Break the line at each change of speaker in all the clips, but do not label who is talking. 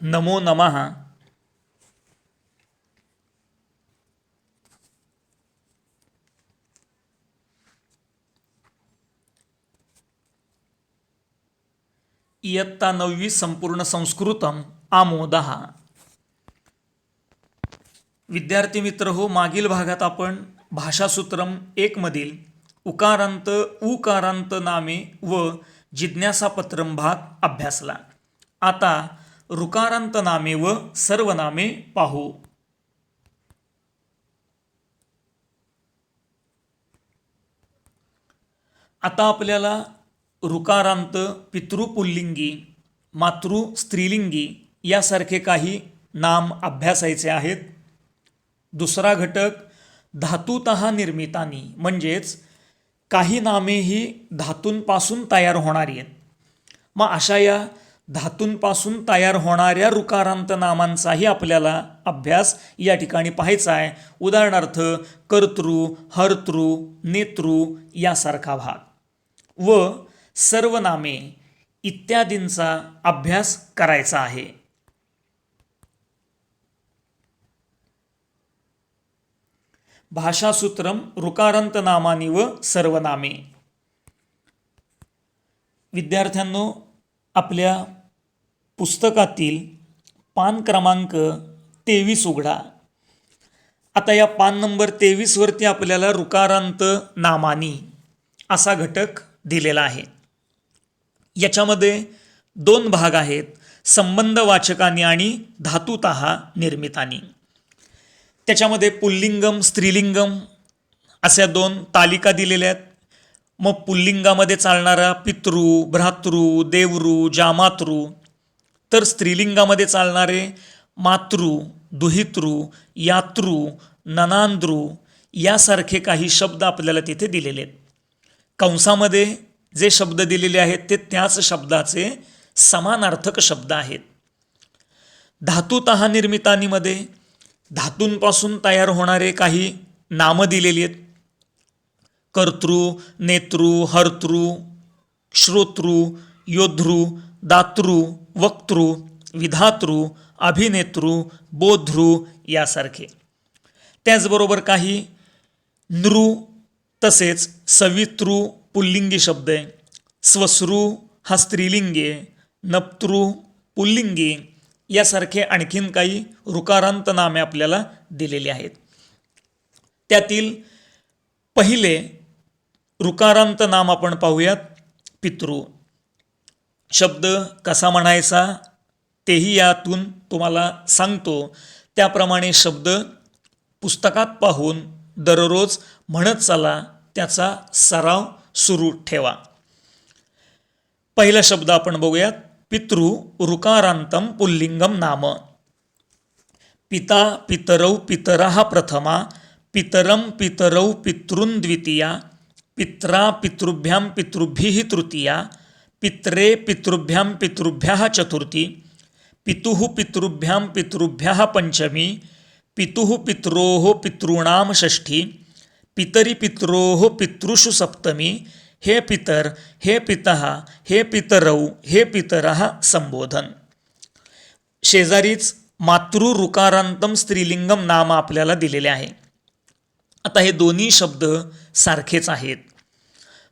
नमो नमः. इयत्ता 9वी संपूर्ण संस्कृतम आमोदः. विद्यार्थी मित्र हो, मागील भागात आपण भाषासूत्रम 1 मधील उकारांत उकारांत नामे व जिज्ञासापत्रम भाग अभ्यासला. आता ऋकारांत नामे व सर्वनामे पाहू. आता आपल्याला ऋकारांत पितृपुल्लिंगी, मातृ स्त्रीलिंगी यासारखे काही नाम अभ्यासायचे आहेत. दुसरा घटक धातुतः निर्मितानी, म्हणजेच काही नामे ही धातूंपासून तयार होणारी आहेत. मग अशा या धातूंपासून तयार होणाऱ्या ऋकारांत नामांचाही आपल्याला अभ्यास या ठिकाणी पाहायचा आहे. उदाहरणार्थ कर्तृ, हर्तृ, नेतृ यासारखा भाग व सर्वनामे इत्यादींचा अभ्यास करायचा आहे. भाषासूत्रम ऋकारांत नामानी व सर्वनामे. विद्यार्थ्यांनो, आपल्या पुस्तकातील पान क्रमांक 23 उघडा. आता या पान नंबर 23 वरती आपल्याला ऋकारांत नामानी असा घटक दिलेला आहे. याच्यामध्ये 2 भाग आहेत, संबंधवाचकानी आणि धातुतः निर्मितानी. त्याच्यामध्ये पुल्लिंगम स्त्रीलिंगम अशा 2 तालिका दिलेल्या आहेत. मग पुल्लिंगामध्ये चालणारा पितृ, भ्रातृ, देवृ, जामातृ, तर स्त्रीलिंगामध्ये चालणारे मातृ, दुहितृ, यातृ, ननांद्रू यासारखे काही शब्द आपल्याला तिथे दिलेले आहेत. कंसामध्ये जे शब्द दिलेले आहेत ते त्याच शब्दाचे समानार्थक शब्द आहेत. धातुतः निर्मितानीमध्ये धातूंपासून तयार होणारे काही नामं दिलेली आहेत. कर्तृ, नेतृ, हर्तृ, श्रोतृ, योद्धृ, दातृ, वक्तृ, विधातृ, अभिनेतृ, बोद्धृ यासारखे. त्याचबरोबर काही नृ, तसेच सवितृ पुल्लिंगी शब्द आहे. स्वसृ हा स्त्रीलिंगी आहे. नप्तृ पुल्लिंगी यासारखे आणखीन काही ऋकारांत नामे आपल्याला दिलेली आहेत. त्यातील पहिले ऋकारांत नाम आपण पाहूयात, पितृ. शब्द कसा म्हणायचा तेही यातून तुम्हाला सांगतो. त्याप्रमाणे शब्द पुस्तकात पाहून दररोज म्हणत चला, त्याचा सराव सुरू ठेवा. पहिला शब्द आपण बघूयात, पितृ ऋकारांतम पुल्लिंगम नाम. पिता पितरौ पितरः प्रथमा, पितरम पितरौ पितॄन् द्वितीया, पित्रा पितृभ्यां पितृभिः तृतीया, पित्रे पितृभ्यां पितृभ्यः चतुर्थी, पितुः पितृभ्यां पितृभ्यः पंचमी, पितुः पित्रोः पितॄणां षष्ठी, पितरी पित्रोः पितृषु सप्तमी, हे पितर हे पितः हे पितरौ हे पितरः संबोधन. शेजारीच मातृ ऋकारांतम स्त्रीलिंगम नाम आपल्याला दिलेले आहे. आता हे दोन्ही शब्द सारखेच आहेत,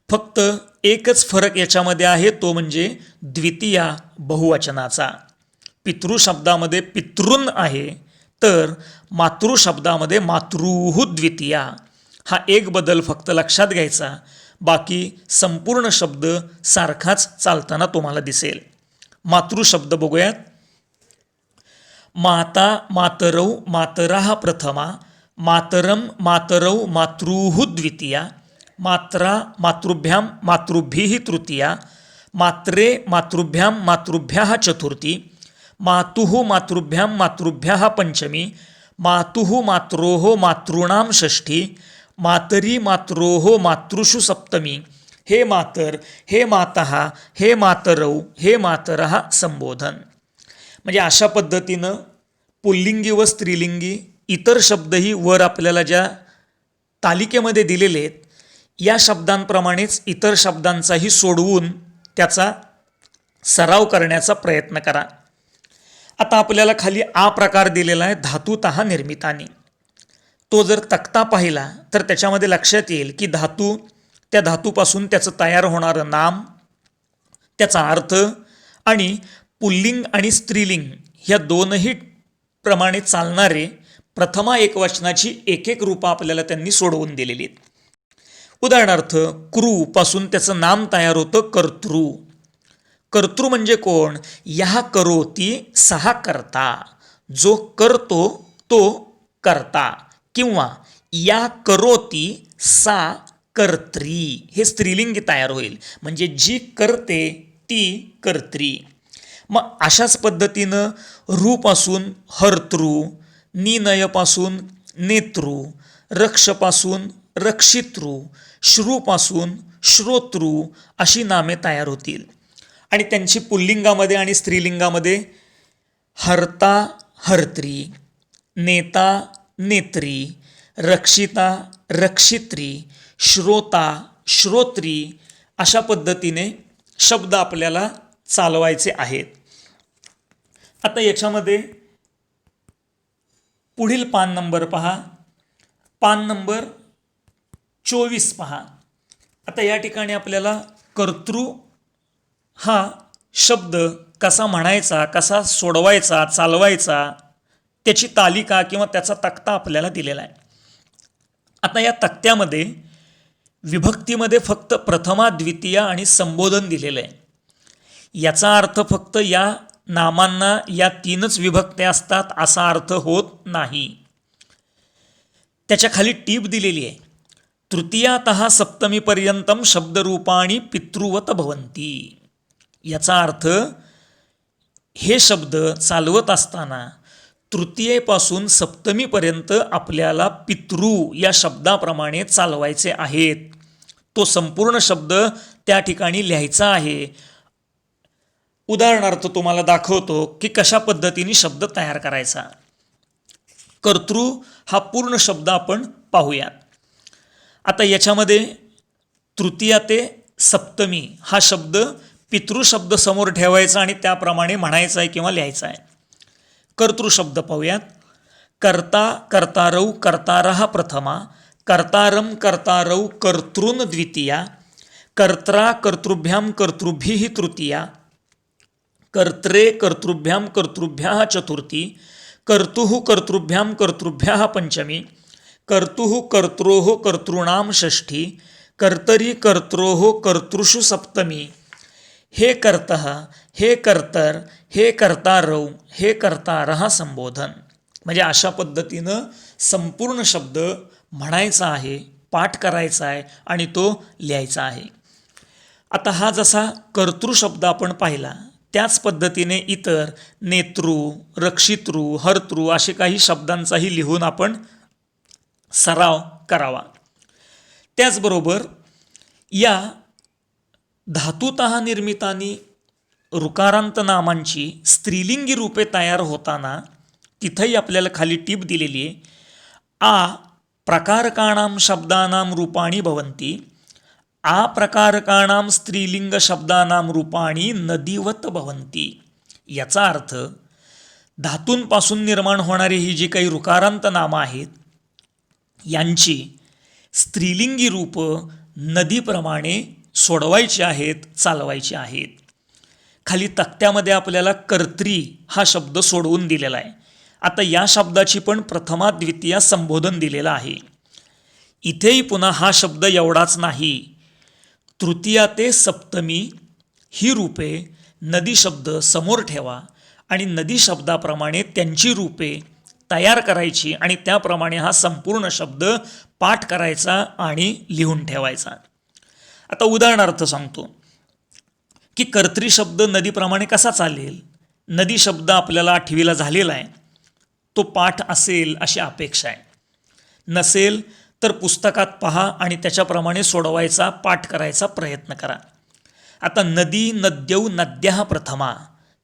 फक्त एकच फरक याच्यामध्ये आहे, तो म्हणजे द्वितीया बहुवचनाचा. पितृ शब्दामध्ये पितृन आहे, तर मातृ शब्दामध्ये मातृः द्वितीया. हा एक बदल फक्त लक्षात घ्यायचा, बाकी संपूर्ण शब्द सारखाच चालताना तुम्हाला दिसेल. मातृ शब्द बघूयात. माता मातरौ मातरः प्रथमा, मातरम मातरौ मातृः द्वितीया, मात्रा मातृभ्यां मातृभिः तृतीया, मात्रे मातृभ्यां मातृभ्यः चतुर्थी, मातुः मातृभ्यां मातृभ्यः पंचमी, मातुः मात्रोः मातॄणां षष्ठी, मातरी मात्रोः मातृषु सप्तमी, हे मातर हे मातः हे मातरौ हे मातरः संबोधन. म्हणजे अशा पद्धतीनं पुल्लिंगी व स्त्रीलिंगी इतर शब्दही वर आपल्याला ज्या तालिकेमध्ये दिलेले आहेत या शब्दांप्रमाणेच इतर शब्दांचाही सोडवून त्याचा सराव करण्याचा प्रयत्न करा. आता आपल्याला खाली आ प्रकार दिलेला आहे धातुतः निर्मितानी. तो जर तक्ता पाहिला तर त्याच्यामध्ये लक्षात येईल की धातू, त्या धातूपासून त्याचं तयार होणारं नाम, त्याचा अर्थ आणि पुल्लिंग आणि स्त्रीलिंग ह्या दोनही प्रमाणे चालणारे प्रथमा एकवचनाची एक एक रूपं आपल्याला त्यांनी सोडवून दिलेली आहेत. उदाहरणार्थ क्रू पासून त्याचं नाम तयार होतं कर्तृ. कर्तृ म्हणजे कोण? या करोती सहा करता, जो करतो तो कर्ता, किंवा या करोती सा कर्त्री, हे स्त्रीलिंगी तयार होईल, म्हणजे जी करते ती कर्त्री. मग अशाच पद्धतीनं रूपासून हर्तृ, निनयपासून नेतृ, रक्षपासून रक्षितृ, श्रूपासून श्रोतृ अशी नामे तयार होतील. आणि त्यांची पुल्लिंगामध्ये आणि स्त्रीलिंगामध्ये हर्ता हर्त्री, नेता नेत्री, रक्षिता रक्षित्री, श्रोता श्रोत्री अशा पद्धतीने शब्द आपल्याला चालवायचे आहेत. आता याच्यामध्ये पुढील पान नंबर पहा, पान नंबर 24 पहा. आता या ठिकाणी आपल्याला कर्तृ हा शब्द कसा म्हणायचा, कसा सोडवायचा, चालवायचा, त्याची तालिका किंवा त्याचा तक्ता आपल्याला दिलेला आहे. आता या तक्त्यामध्ये विभक्तीमध्ये फक्त प्रथमा, द्वितीया आणि संबोधन दिलेलं आहे. याचा अर्थ फक्त या नामांना या तीनच विभक्त्या असतात असा अर्थ होत नाही. त्याच्या खाली टीप दिलेली आहे, तृतीयातः सप्तमीपर्यंतम शब्दरूपाणी पितृवत भवंती. याचा अर्थ हे शब्द चालवत असताना तृतीयेपासून सप्तमीपर्यंत आपल्याला पितृ या शब्दाप्रमाणे चालवायचे आहेत. तो संपूर्ण शब्द त्या ठिकाणी लिहायचा आहे. उदाहरणार्थ तुम्हाला दाखवतो की कशा पद्धतीने शब्द तयार करायचा. कर्तृ हा पूर्ण शब्द आपण पाहूयात. आता याच्यामध्ये तृतीया ते सप्तमी हा शब्द पितृ शब्द समोर ठेवायचा आणि त्याप्रमाणे म्हणायचा आहे किंवा लिहायचा आहे. कर्तृ शब्द पाहूयात. कर्ता कर्तारौ कर्तारः प्रथमा, कर्तारं कर्तारौ कर्तॄन् द्वितीया, कर्त्रा कर्तृभ्यां कर्तृभिः तृतीया, कर्त्रे कर्तृभ्यां कर्तृभ्यः चतुर्थी, कर्तुः कर्तृभ्यां कर्तृभ्यः पंचमी, कर्तुः कर्त्रोः कर्तॄणां षष्ठी, कर्तरी कर्त्रोः कर्तृषु सप्तमी, हे कर्तः हे कर्तर हे कर्तारौ हे कर्तारः संबोधन. म्हणजे अशा पद्धतीनं संपूर्ण शब्द म्हणायचा आहे, पाठ करायचा आहे आणि तो लिहायचा आहे. आता हा जसा कर्तृ शब्द आपण पाहिला, त्याच पद्धतीने इतर नेतृ, रक्षितृ, हर्तृ असे काही शब्दांचाही लिहून आपण सराव करावा. त्याचबरोबर या धातुतः निर्मितानी ऋकारांत नामांची स्त्रीलिंगी रूपे तयार होताना तिथंही आपल्याला खाली टीप दिलेली आहे. आ प्रकारकाणां शब्दानां रूपाणी भवन्ति, आ प्रकारकाणां स्त्रीलिंग शब्दानां रूपाणी नदीवत भवन्ति. याचा अर्थ धातूंपासून निर्माण होणारी ही जी काही ऋकारांत नामं आहेत यांची स्त्रीलिंगी रूपं नदीप्रमाणे सोडवायची आहेत, चालवायची आहेत. खाली तक्त्यामध्ये आपल्याला कर्त्री हा शब्द सोडवून दिलेला आहे. आता या शब्दाची पण प्रथमा द्वितीया संबोधन दिलेलं आहे. इथेही पुन्हा हा शब्द एवढाच नाही, तृतीया ते सप्तमी ही रूपे नदी शब्द समोर ठेवा आणि नदी शब्दाप्रमाणे त्यांची रूपे तयार करायची आणि त्याप्रमाणे हा संपूर्ण शब्द पाठ करायचा आणि लिहून ठेवायचा. आता उदाहरणार्थ सांगतो की कर्त्री शब्द नदीप्रमाणे कसा चालेल. नदी शब्द आपल्याला आठवीला झालेला आहे, तो पाठ असेल अशी अपेक्षा आहे. नसेल तर पुस्तकात पहा आणि त्याच्याप्रमाणे सोडवायचा, पाठ करायचा प्रयत्न करा. आता नदी नद्यौ नद्यः प्रथमा,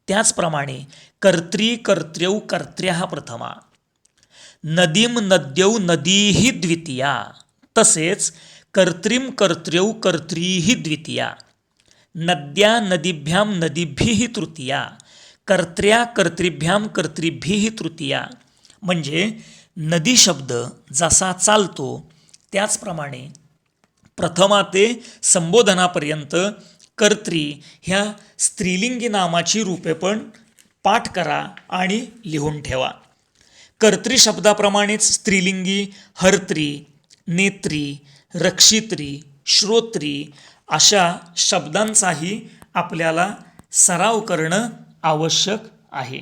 त्याचप्रमाणे कर्त्री कर्त्र्यौ कर्त्र्यः प्रथमा, नदीम नद्यौ नदीही द्वितीया, तसेच कर्त्रीम कर्त्र्यौ कर्त्रीही द्वितीया, नद्या नदीभ्यां नदीभिः तृतीया, कर्त्र्या कर्तृभ्याम कर्तृभिः तृतीया, म्हणजे नदी शब्द जसा चालतो त्याचप्रमाणे प्रथमा ते संबोधनापर्यंत कर्त्री ह्या स्त्रीलिंगी नामाची रूपे पण पाठ करा आणि लिहून ठेवा. कर्त्री शब्दाप्रमाणेच स्त्रीलिंगी हर्त्री, नेत्री, रक्षित्री, श्रोत्री अशा शब्दांचाही आपल्याला सराव करणं आवश्यक आहे.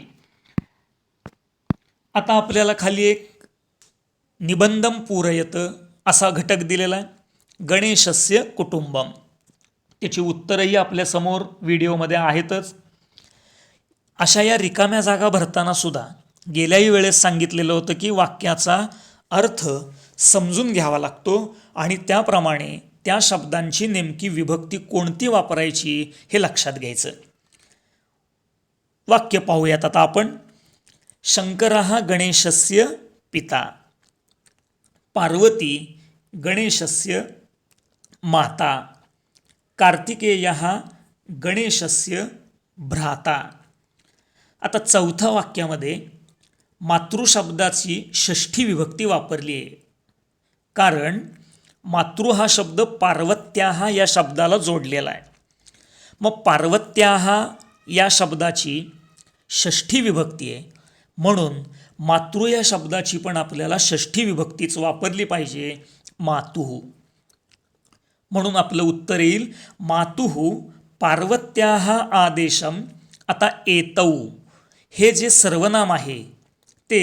आता आपल्याला खाली एक निबंधम पूरयत असा घटक दिलेला आहे, गणेशस्य कुटुंबम. त्याची उत्तरही आपल्यासमोर व्हिडिओमध्ये आहेतच. अशा या रिकाम्या जागा भरताना सुद्धा गेल्याही वेळेस सांगितलेलं होतं की वाक्याचा अर्थ समजून घ्यावा लागतो आणि त्याप्रमाणे त्या शब्दांची नेमकी विभक्ती कोणती वापरायची हे लक्षात घ्यायचं. वाक्य पाहूयात आता आपण. शंकरः गणेशस्य पिता, पार्वती गणेशस्य माता, कार्तिकेयः गणेशस्य भ्राता. आता चौथ्या वाक्यामध्ये मातृशब्दाची षष्ठी विभक्ती वापरली आहे, कारण मातृ हा शब्द पार्वत्याः या शब्दाला जोडलेला आहे. मग पार्वत्याः या शब्दाची षष्ठी विभक्ती आहे, म्हणून मातृ या शब्दाची पण आपल्याला षष्ठी विभक्तीच वापरली पाहिजे, मातुः. म्हणून आपलं उत्तर येईल मातुः पार्वत्याः आदेशम. आता एतौ हे जे सर्वनाम आहे ते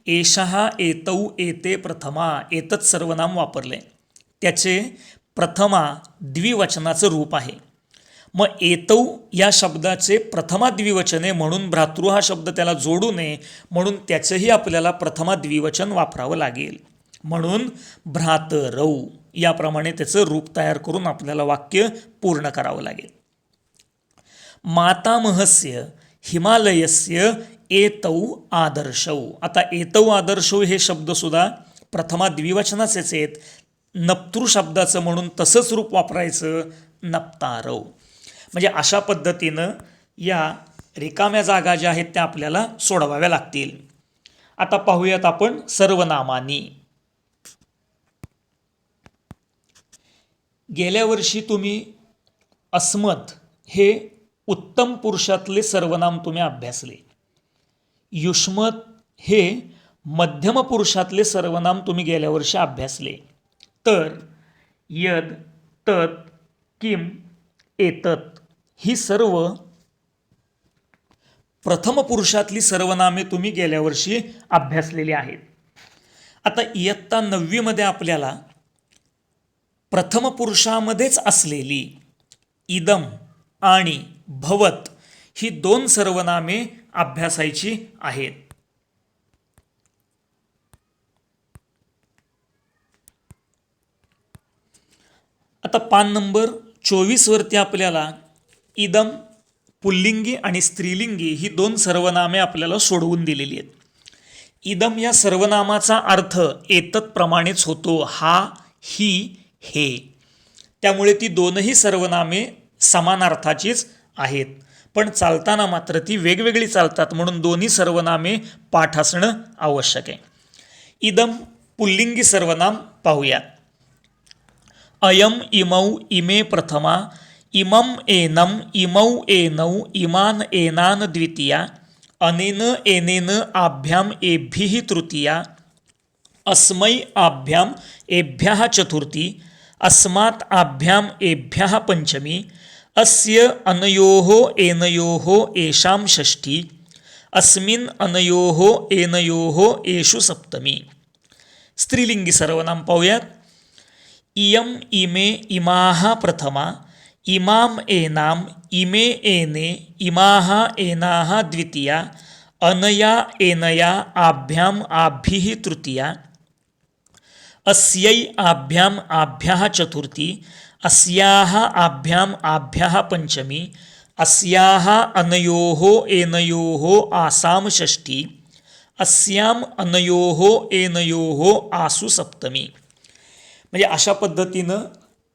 एषः एतौ एते प्रथमा एतत् सर्वनाम वापरले, त्याचे प्रथमा द्विवचनाचं रूप आहे. मग एतौ या शब्दाचे प्रथमा द्विवचने म्हणून भ्रातृ हा शब्द त्याला जोडू नये, म्हणून त्याचंही आपल्याला प्रथमा द्विवचन वापरावं लागेल. म्हणून भ्रातरौ याप्रमाणे त्याचं रूप तयार करून आपल्याला वाक्य पूर्ण करावं लागेल. मातामहस्य हिमालयस्य एतौ आदर्शौ. आता एतौ आदर्शौ हे शब्दसुद्धा प्रथमा द्विवचनाचेच आहेत. नप्तृ शब्दाचं म्हणून तसंच रूप वापरायचं, नप्तारौ. म्हणजे अशा पद्धतीनं या रिकाम्या जागा ज्या आहेत त्या आपल्याला सोडवाव्या लागतील. आता पाहूयात आपण सर्वनामांनी. गेल्या वर्षी तुम्ही अस्मत् हे उत्तम पुरुषातले सर्वनाम तुम्ही अभ्यासले. युष्मत हे मध्यम पुरुषातले सर्वनाम तुम्ही गेल्या वर्षी अभ्यासले. तर यद, तत, किम, एतत ही सर्व प्रथम पुरुषातली सर्वनामे तुम्ही गेल्या वर्षी अभ्यासलेली आहेत. आता इयत्ता 9वी मध्ये आपल्याला प्रथम पुरुषामध्येच असलेली इदम आणि भवत ही 2 सर्वनामे अभ्यासायची आहेत. आता पान नंबर 24 वरती आपल्याला इदम पुल्लिंगी आणि स्त्रीलिंगी ही 2 सर्वनामे आपल्याला सोडवून दिलेली आहेत. इदम या सर्वनामाचा अर्थ एतत् प्रमाणेच होतो, हा, ही, हे. त्यामुळे ती 2ही सर्वनामे समान अर्थाचीच आहेत, पण चालताना मात्र ती वेगवेगळी चालतात, म्हणून दोन्ही सर्वनामे पाठ असणं आवश्यक आहे. इदम पुल्लिंगी सर्वनाम पाहूया. अयम, इमौ, इमे प्रथमा, इमम एनम, इमौ एनौ, इमान एनान द्वितीया, अनेन एनेन आभ्याम एभिः तृतीया, अस्मै आभ्याम एभ्यः चतुर्थी, अस्मात् आभ्याम एभ्यः पंचमी, अस्य अनयोः एनयोः एषां षष्ठी, अस्मिन् अनयोः एनयोः एषु सप्तमी. स्त्रीलिंगी सर्वनाम पाहूयात. इयम, इमे, इमाः प्रथमा, इमाम एनाम, इमे एने, इमाः एनाः द्वितीया, अनया एनया आभ्याम आभिः तृतीया, अस्यै आभ्याम आभ्यः चतुर्थी, अस्याः आभ्याम आभ्यः पंचमी, अस्याः अनयोः एनयोः आसाम षष्ठी, अस्याम अनयोः एनयोः आसु सप्तमी. म्हणजे अशा पद्धतीनं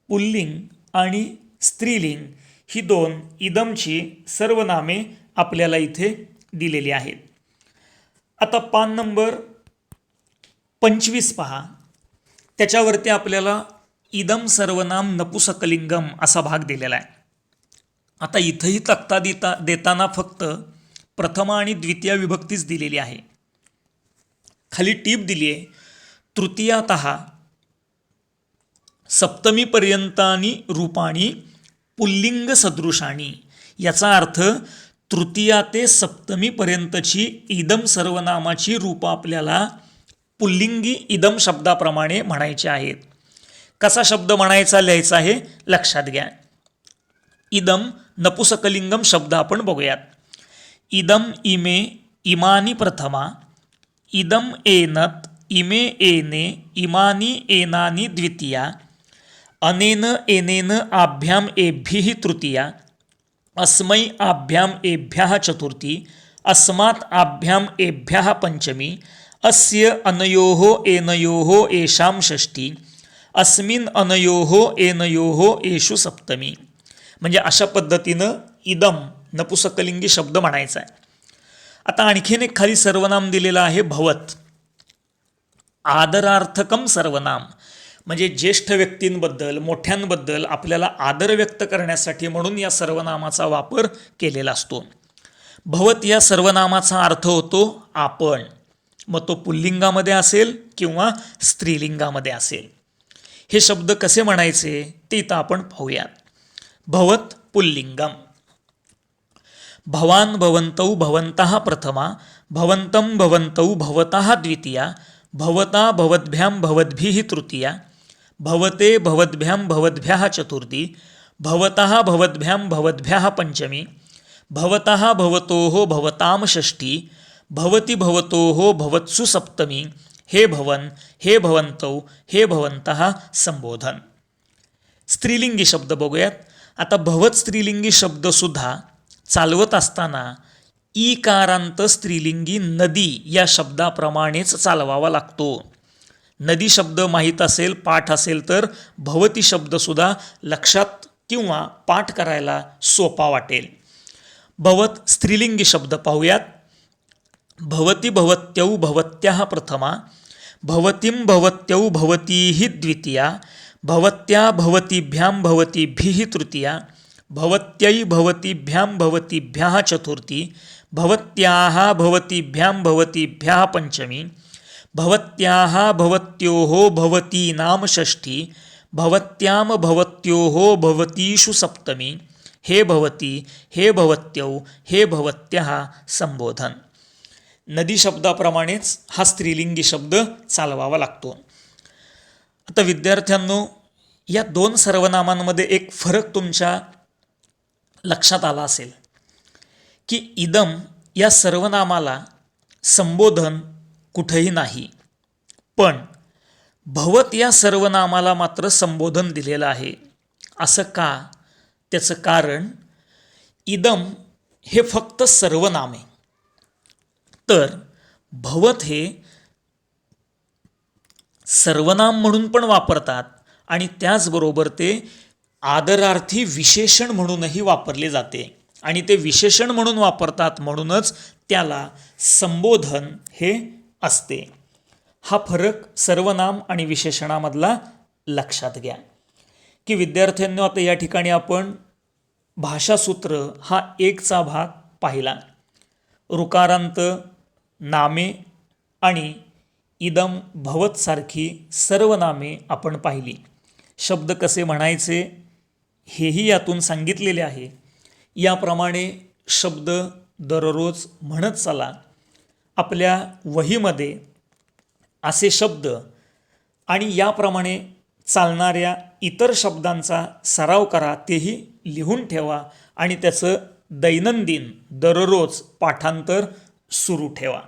पुल्लिंग आणि स्त्रीलिंग ही 2 इदमची सर्वनामे आपल्याला इथे दिलेली आहेत. आता पान नंबर 25 पहा. त्याच्यावरती आपल्याला इदम सर्वनाम नपुसकलिंगम असा भाग दिलेला आहे. आता इथंही तक्ता देताना फक्त प्रथम आणि द्वितीय विभक्तीच दिलेली आहे. खाली टीप दिली आहे, तृतीयातः सप्तमीपर्यंतानी रूपाणी पुल्लिंग सदृशाणी. याचा अर्थ तृतीया ते सप्तमीपर्यंतची इदम सर्वनामाची रूपं आपल्याला पुल्लिंगी इदम शब्दाप्रमाणे म्हणायचे आहेत. कसा शब्द म्हणायचा लिहायचा आहे लक्षात घ्या. इदम नपुसकलिंगम शब्द आपण बघूयात. इदम इमे इमानी प्रथमा, इदम एनत इमे एने इमानी एनानी द्वितीया, अनेन एनेन आभ्याम एभ्यः तृतीया, अस्मै आभ्याम एभ्यः चतुर्थी, अस्मात् आभ्याम एभ्यः पंचमी, अस्य अनयोः एनयोः एषां षष्ठी, अस्मिन् अनयोः एनयोः एषु सप्तमी. म्हणजे अशा पद्धतीनं इदम नपुसकलिंगी शब्द म्हणायचा आहे. आता आणखीन एक खाली सर्वनाम दिलेलं आहे भवत. आदरार्थकम सर्वनाम म्हणजे ज्येष्ठ व्यक्तींबद्दल मोठ्यांबद्दल आपल्याला आदर व्यक्त करण्यासाठी म्हणून या सर्वनामाचा वापर केलेला असतो. भवत या सर्वनामाचा अर्थ होतो आपण. मग तो पुल्लिंगामध्ये असेल किंवा स्त्रीलिंगामध्ये असेल. हे शब्द कसे म्हणायचे ते इथं आपण पाहूयात. भवत पुल्लिंगम. भवान भवन्तौ भवन्तः प्रथमा, भवन्तं भवन्तौ भवतः द्वितीया, भवता भवद्भ्यां भवद्भिः तृतीया, भवते भवद्भ्यां भवद्भ्यः चतुर्थी, भवतः भवद्भ्यां भवद्भ्यः पंचमी, भवतः भवतोः भवतां षष्ठी, भवति भवतोः भवत्सु सप्तमी. हे भवन, हे भवन्तौ, हे भवन्तः संबोधन. स्त्रीलिंगी शब्द बघूयात. आता भवत स्त्रीलिंगी शब्दसुद्धा चालवत असताना ईकारांत स्त्रीलिंगी नदी या शब्दाप्रमाणेच चालवावा लागतो. नदी शब्द माहीत असेल, पाठ असेल तर भवती शब्दसुद्धा लक्षात किंवा पाठ करायला सोपा वाटेल. भवत स्त्रीलिंगी शब्द पाहूयात. भवती भवत्यौ भवत्याः प्रथमा, भवतीं भवत्यौ भवतीः द्वितीया, भवत्या भवतीभ्यां भवतीभिः तृतीया, भवत्यै भवतीभ्यां भवतीभ्यः चतुर्थी, भवत्याः भवतीभ्यां भवतीभ्यः पंचमी, भवत्याः भवत्योः भवतीनां षष्ठी, भवत्यां भवत्योः भवतीषु सप्तमी. हे भवती, हे भवत्यौ, हे भवत्याः संबोधन. नदी शब्दाप्रमाणेच हा स्त्रीलिंगी शब्द चालवावा लागतो. आता विद्यार्थ्यांनो, या दोन सर्वनामांमध्ये एक फरक तुमच्या लक्षात आला असेल की इदम या सर्वनामाला संबोधन कुठेही नाही, पण भवत या सर्वनामाला मात्र संबोधन दिलेलं आहे. असं का? त्याचं कारण इदम हे फक्त सर्वनाम आहे, तर भवत हे सर्वनाम म्हणून पण वापरतात आणि त्याचबरोबर ते आदरार्थी विशेषण म्हणूनही वापरले जाते. आणि ते विशेषण म्हणून वापरतात म्हणूनच त्याला संबोधन हे असते. हा फरक सर्वनाम आणि विशेषणामधला लक्षात घ्या की विद्यार्थ्यांनो, आता या ठिकाणी आपण भाषासूत्र हा एकचा भाग पाहिला. ऋकारांत, नामे आणि इदम भवत सारखी सर्वनामे आपण पाहिली. शब्द कसे म्हणायचे हेही यातून सांगितलेले आहे. याप्रमाणे शब्द दररोज म्हणत चला. आपल्या वहीमध्ये असे शब्द आणि याप्रमाणे चालणाऱ्या इतर शब्दांचा सराव करा, तेही लिहून ठेवा आणि त्याचं दैनंदिन दररोज पाठांतर सुरू ठेवा.